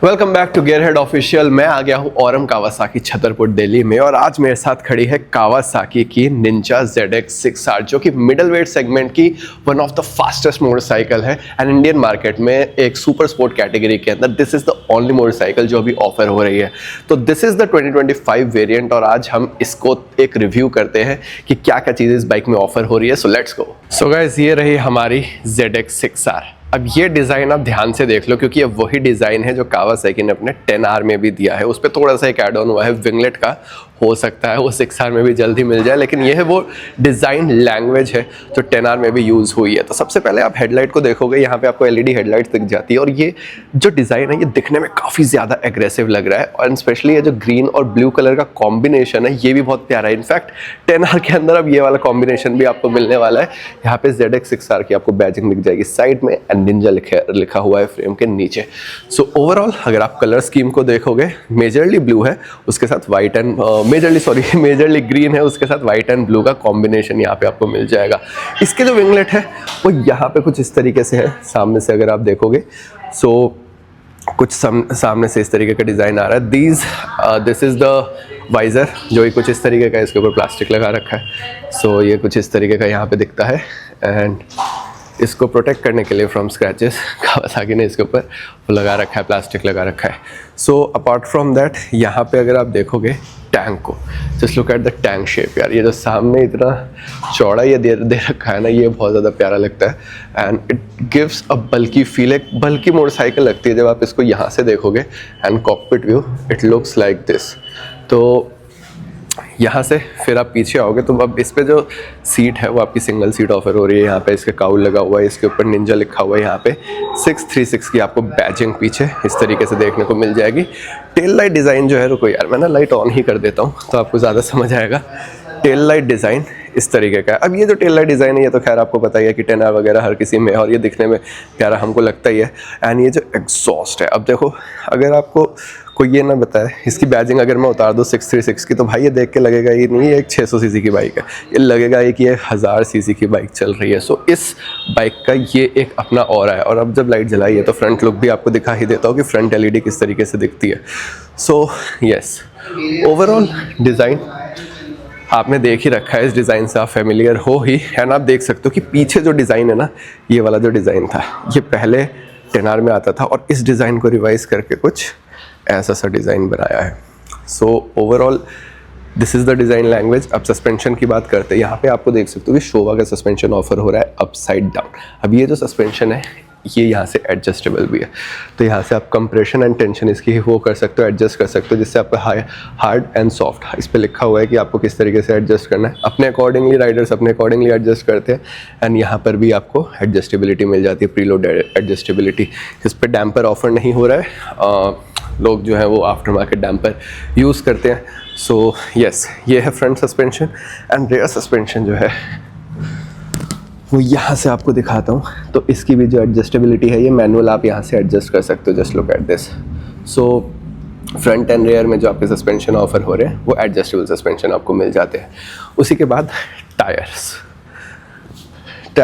Welcome back to Gearhead official. मैं आ गया हूँ औरम कावासाकी छतरपुर दिल्ली में और आज मेरे साथ खड़ी है कावासाकी की निंजा ZX6R जो कि मिडल वेट सेगमेंट की one of the fastest motorcycle है एंड इंडियन मार्केट में एक सुपर स्पोर्ट कैटेगरी के अंदर this is the only motorcycle जो अभी ऑफर हो रही है। तो दिस इज़ द 2025 वेरिएंट और आज हम इसको एक रिव्यू करते हैं कि क्या क्या चीज़ें इस बाइक में ऑफर हो रही है। So let's go. So guys, ये रही हमारी ZX6R। अब ये डिज़ाइन आप ध्यान से देख लो क्योंकि ये वही डिज़ाइन है जो कावासाकी ने अपने 10R में भी दिया है। उस पर थोड़ा सा एक ऐड ऑन हुआ है विंगलेट का, हो सकता है वो 6R में भी जल्दी मिल जाए, लेकिन ये है वो डिज़ाइन लैंग्वेज है जो 10R में भी यूज़ हुई है। तो सबसे पहले आप हेडलाइट को देखोगे, यहाँ पे आपको LED हेडलाइट दिख जाती है और ये जो डिज़ाइन है ये दिखने में काफ़ी ज़्यादा एग्रेसिव लग रहा है और स्पेशली ये जो ग्रीन और ब्लू कलर का कॉम्बिनेशन है ये भी बहुत प्यारा है। इनफैक्ट 10R के अंदर अब ये वाला कॉम्बिनेशन भी आपको मिलने वाला है। यहाँ पे ZX6R की आपको बैजिंग दिख जाएगी साइड में एंड निंजा लिखा हुआ है फ्रेम के नीचे। सो ओवरऑल अगर आप कलर स्कीम को देखोगे, मेजरली ब्लू है, उसके साथ वाइट एंड मेजरली ग्रीन है, उसके साथ वाइट एंड ब्लू का कॉम्बिनेशन यहाँ पे आपको मिल जाएगा। इसके जो विंगलेट है वो यहाँ पे कुछ इस तरीके से है, सामने से अगर आप देखोगे सो कुछ सामने से इस तरीके का डिज़ाइन आ रहा है। दिस इज़ द वाइज़र जो कि कुछ इस तरीके का, इसके ऊपर प्लास्टिक लगा रखा है। सो ये कुछ इस तरीके का यहाँ पे दिखता है एंड इसको प्रोटेक्ट करने के लिए फ्रॉम स्क्रैचेस कावासाकी ने इसके ऊपर वो लगा रखा है, प्लास्टिक लगा रखा है। सो अपार्ट फ्रॉम दैट यहाँ पे अगर आप देखोगे टैंक को, just look at the tank shape. यार ये जो सामने इतना चौड़ा ये दे रखा है ना, ये बहुत ज़्यादा प्यारा लगता है and it gives a bulky feel. एक बल्की मोटरसाइकिल लगती है जब आप इसको यहाँ से देखोगे and cockpit view it looks like this. तो यहाँ से फिर आप पीछे आओगे तो अब इस पे जो सीट है वो आपकी सिंगल सीट ऑफर हो रही है। यहाँ पे इसके काउल लगा हुआ है, इसके ऊपर निंजा लिखा हुआ है। यहाँ पे 636 की आपको बैजिंग पीछे इस तरीके से देखने को मिल जाएगी। टेल लाइट डिज़ाइन जो है, रुको यार मैं ना लाइट ऑन ही कर देता हूँ तो आपको ज़्यादा समझ आएगा। टेल लाइट डिज़ाइन इस तरीके का है। अब ये जो टेल लाइट डिज़ाइन है ये तो खैर आपको पता ही है कि 10R वगैरह हर किसी में, और ये दिखने में प्यारा हमको लगता ही है। एंड ये जो एग्जॉस्ट है, अब देखो अगर आपको कोई ये ना बताए इसकी बैजिंग अगर मैं उतार दूँ 636 की, तो भाई ये देख के लगेगा ये नहीं एक 600 सीसी की बाइक है, ये लगेगा कि ये 1000 सीसी की बाइक चल रही है। सो इस बाइक का ये एक अपना ऑरा है। और अब जब लाइट जलाई है तो फ्रंट लुक भी आपको दिखा ही देता हूँ कि फ्रंट LED किस तरीके से दिखती है। सो यस, ओवरऑल डिज़ाइन आपने देख ही रखा है, इस डिज़ाइन से आप फेमिलियर हो ही। एंड आप देख सकते हो कि पीछे जो डिज़ाइन है ना, ये वाला जो डिज़ाइन था ये पहले 10R में आता था और इस डिज़ाइन को रिवाइज करके कुछ ऐसा सा डिज़ाइन बनाया है। So overall this is the design language. अब सस्पेंशन की बात करते हैं। यहाँ पे आपको देख सकते हो कि शोवा का सस्पेंशन ऑफर हो रहा है अपसाइड डाउन। अब ये जो सस्पेंशन है ये यहाँ से एडजस्टेबल भी है, तो यहाँ से आप कंप्रेशन एंड टेंशन इसकी वो कर सकते हो, एडजस्ट कर सकते हो, जिससे आपका हार्ड एंड सॉफ्ट इस पर लिखा हुआ है कि आपको किस तरीके से एडजस्ट करना है। अपने अकॉर्डिंगली राइडर्स अपने अकॉर्डिंगली एडजस्ट करते हैं एंड यहाँ पर भी आपको एडजस्टेबिलिटी मिल जाती है, प्रीलोड एडजस्टेबिलिटी। इस पर डैम्पर ऑफर नहीं हो रहा है, लोग जो है वो आफ्टर मार्केट डैम्पर यूज़ करते हैं। सो यस, ये है front suspension and rare suspension जो है वो यहाँ से आपको दिखाता हूँ। तो इसकी भी जो एडजस्टेबिलिटी है ये मैनुअल आप यहाँ से एडजस्ट कर सकते हो, just look at this. So front and rear में जो आपके सस्पेंशन ऑफर हो रहे हैं वो एडजस्टेबल सस्पेंशन आपको मिल जाते हैं। उसी के बाद टायर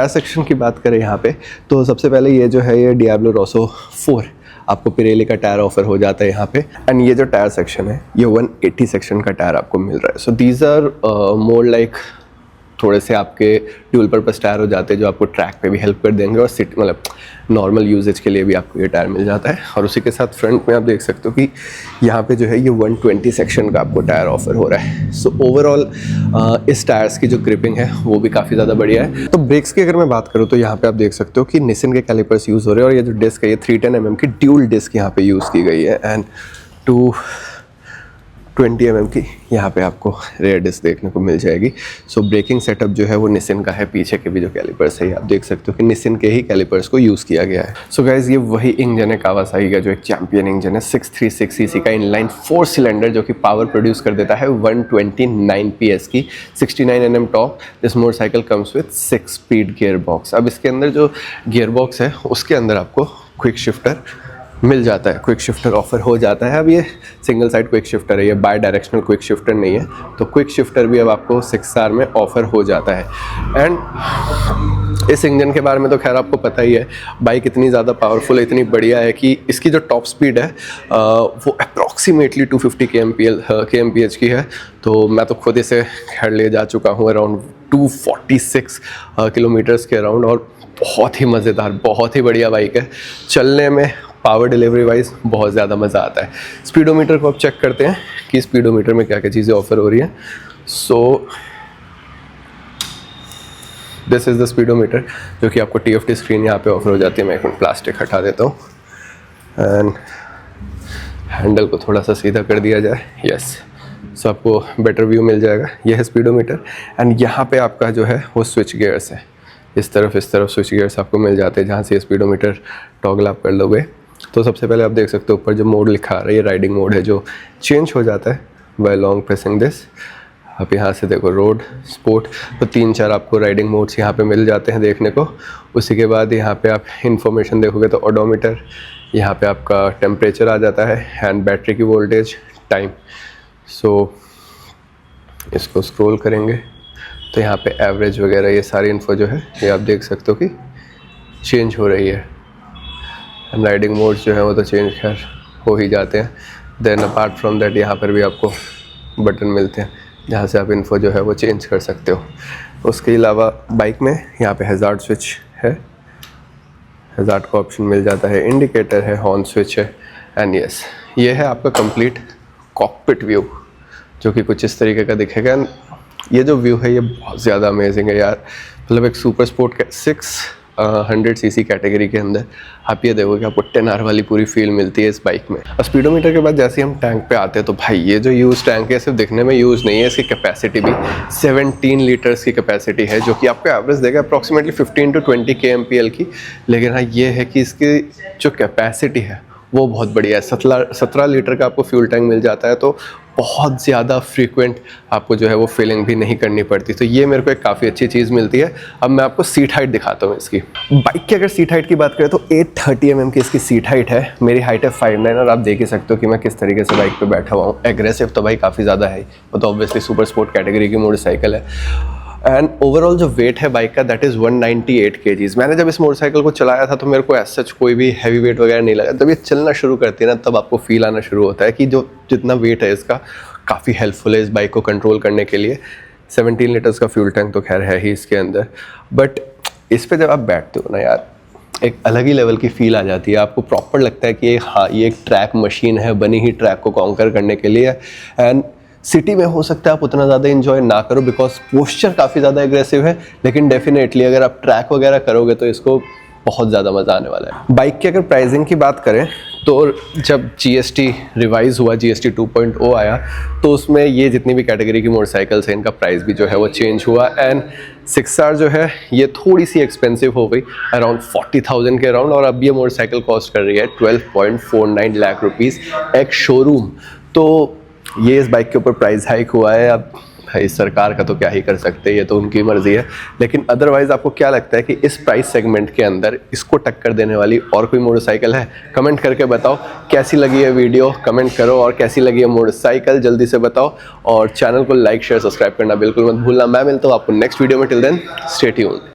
सेक्शन की बात करें यहाँ पे, तो सबसे पहले ये जो है ये डियाब्लो रोसो 4 आपको पिरेली का टायर ऑफर हो जाता है यहाँ पे। एंड ये जो टायर सेक्शन है ये 180 सेक्शन का टायर आपको मिल रहा है। So these are more like थोड़े से आपके ड्यूल पर्पस टायर हो जाते हैं जो आपको ट्रैक पे भी हेल्प कर देंगे और सिटी मतलब नॉर्मल यूजेज के लिए भी आपको ये टायर मिल जाता है। और उसी के साथ फ्रंट में आप देख सकते हो कि यहाँ पे जो है ये 120 सेक्शन का आपको टायर ऑफर हो रहा है। सो ओवरऑल इस टायर्स की जो ग्रिपिंग है वो भी काफ़ी ज़्यादा बढ़िया है। तो ब्रेक्स की अगर मैं बात करूँ तो यहाँ पे आप देख सकते हो कि निसिन के कैलिपर्स यूज़ हो रहे हैं और ये जो डिस्क है ये 310 mm की ड्यूल डिस्क यहाँ पे यूज़ की गई है एंड 220 mm की यहाँ पे आपको रेयर डिस्क देखने को मिल जाएगी। सो ब्रेकिंग सेटअप जो है वो निसिन का है। पीछे के भी जो कैलिपर्स है आप देख सकते हो कि निसिन के ही कैलिपर्स को यूज़ किया गया है। सो गाइज ये वही इंजन है कावासाकी का जो एक चैंपियन इंजन है, 636 सीसी का इनलाइन 4 सिलेंडर जो कि पावर प्रोड्यूस कर देता है 129 PS की, 69 Nm torque. This motorcycle comes with 6 speed gear box. अब इसके अंदर जो गियर बॉक्स है उसके अंदर आपको क्विक शिफ्टर मिल जाता है, क्विक शिफ्टर ऑफर हो जाता है। अब ये सिंगल साइड क्विक शिफ्टर है, ये बाय डायरेक्शनल क्विक शिफ्टर नहीं है, तो क्विक शिफ्टर भी अब आपको 6R में ऑफर हो जाता है। एंड इस इंजन के बारे में तो खैर आपको पता ही है, बाइक इतनी ज़्यादा पावरफुल है, इतनी बढ़िया है कि इसकी जो टॉप स्पीड है वो अप्रॉक्सीमेटली 250 kmph की है। तो मैं तो खुद इसे खैर ले जा चुका हूँ अराउंड 246 किलोमीटर्स के अराउंड, और बहुत ही मज़ेदार, बहुत ही बढ़िया बाइक है। चलने में पावर डिलीवरी वाइज बहुत ज़्यादा मज़ा आता है। स्पीडोमीटर को अब चेक करते हैं कि स्पीडोमीटर में क्या क्या चीज़ें ऑफर हो रही हैं। So this is the speedometer, जो कि आपको TFT स्क्रीन यहाँ पे ऑफर हो जाती है। मैं एक मिनट प्लास्टिक हटा देता हूँ एंड हैंडल को थोड़ा सा सीधा कर दिया जाए। यस, सो आपको बेटर व्यू मिल जाएगा। यह है स्पीडोमीटर एंड यहाँ पे आपका जो है वो स्विच गियर्स है। इस तरफ स्विच गियर्स आपको मिल जाते हैं, जहाँ से स्पीडोमीटर टॉगल आप कर लोगे। तो सबसे पहले आप देख सकते हो ऊपर जो मोड लिखा आ रहा है, ये राइडिंग मोड है, जो चेंज हो जाता है बाय लॉन्ग प्रेसिंग दिस। आप यहाँ से देखो रोड, स्पोर्ट, तो 3-4 आपको राइडिंग मोड्स यहाँ पे मिल जाते हैं देखने को। उसी के बाद यहाँ पे आप इंफॉर्मेशन देखोगे तो ओडोमीटर, यहाँ पे आपका टेम्परेचर आ जाता है एंड बैटरी की वोल्टेज, टाइम। सो इसको स्क्रॉल करेंगे तो यहाँ पे एवरेज वगैरह ये सारी इन्फो जो है ये आप देख सकते हो कि चेंज हो रही है। एंड राइडिंग मोड्स जो है वो तो चेंज खैर हो ही जाते हैं। देन अपार्ट फ्रॉम दैट यहाँ पर भी आपको बटन मिलते हैं, जहाँ से आप इन्फो जो है वो चेंज कर सकते हो। उसके अलावा बाइक में यहाँ पे हैज़ार्ड स्विच है, हैज़ार्ड का ऑप्शन मिल जाता है, इंडिकेटर है, हॉर्न स्विच है एंड यस, ये है आपका कंप्लीट कॉकपिट व्यू, जो कि कुछ इस तरीके का दिखेगा। ये जो व्यू है ये बहुत ज़्यादा अमेजिंग है यार। मतलब एक सुपर स्पोर्ट 600 cc कैटेगरी के अंदर आप ये देखोगे आपको 10R वाली पूरी फील मिलती है इस बाइक में। और स्पीडोमीटर के बाद जैसे ही हम टैंक पे आते हैं तो भाई ये जो यूज़ टैंक है सिर्फ दिखने में यूज़ नहीं है, इसकी कैपेसिटी भी 17 लीटर्स की कैपेसिटी है, जो कि आपको एवरेज देगा अप्रॉक्सीमेटली 15 to 20 kmpl की। लेकिन हाँ ये है कि इसकी जो कैपेसिटी है वो बहुत बढ़िया है। 17 लीटर का आपको फ्यूल टैंक मिल जाता है, तो बहुत ज़्यादा फ्रीक्वेंट आपको जो है वो फिलिंग भी नहीं करनी पड़ती। तो ये मेरे को एक काफ़ी अच्छी चीज़ मिलती है। अब मैं आपको सीट हाइट दिखाता हूँ इसकी। बाइक की अगर सीट हाइट की बात करें तो 830 mm की इसकी सीट हाइट है। मेरी हाइट है 5'9", और आप देख ही सकते हो कि मैं किस तरीके से बाइक पे बैठा हुआ हूँ। एग्रेसिव तो भाई काफ़ी ज़्यादा है, वो तो ऑब्वियसली सुपर स्पोर्ट कैटेगरी की मोटरसाइकिल है। एंड ओवरऑल जो वेट है बाइक का दैट इज़ 198 kgs। मैंने जब इस मोटरसाइकिल को चलाया था तो मेरे को एज सच कोई भी हैवी वेट वगैरह नहीं लगा। जब ये चलना शुरू करती है ना तब आपको फील आना शुरू होता है कि जो जितना वेट है इसका काफ़ी हेल्पफुल है इस बाइक को कंट्रोल करने के लिए। 17 लीटर्स का फ्यूल टैंक तो खैर है ही इसके अंदर, बट इस पर जब आप बैठते हो ना यार, एक अलग ही लेवल की फील आ जाती है। आपको प्रॉपर लगता है कि हाँ ये एक ट्रैक मशीन है, बनी ही ट्रैक को कॉन्कर करने के लिए। एंड सिटी में हो सकता है आप उतना ज़्यादा इन्जॉय ना करो बिकॉज पोस्चर काफ़ी ज़्यादा एग्रेसिव है, लेकिन डेफिनेटली अगर आप ट्रैक वगैरह करोगे तो इसको बहुत ज़्यादा मज़ा आने वाला है। बाइक की अगर प्राइसिंग की बात करें तो जब GST रिवाइज हुआ, GST 2.0 आया, तो उसमें ये जितनी भी कैटेगरी की मोटरसाइकिल्स हैं इनका प्राइस भी जो है वो चेंज हुआ। एंड 6R जो है ये थोड़ी सी एक्सपेंसिव हो गई, अराउंड 40,000 के अराउंड, और अब ये मोटरसाइकिल कॉस्ट कर रही है 12.49 लाख रुपीज़ एक शोरूम। तो ये इस बाइक के ऊपर प्राइस हाइक हुआ है। अब भाई सरकार का तो क्या ही कर सकते हैं, ये तो उनकी मर्जी है। लेकिन अदरवाइज आपको क्या लगता है कि इस प्राइस सेगमेंट के अंदर इसको टक्कर देने वाली और कोई मोटरसाइकिल है? कमेंट करके बताओ। कैसी लगी है वीडियो कमेंट करो, और कैसी लगी है मोटरसाइकिल जल्दी से बताओ। और चैनल को लाइक शेयर सब्सक्राइब करना बिल्कुल मत भूलना। मैं मिलता हूँ आपको नेक्स्ट वीडियो में। Till then stay tuned.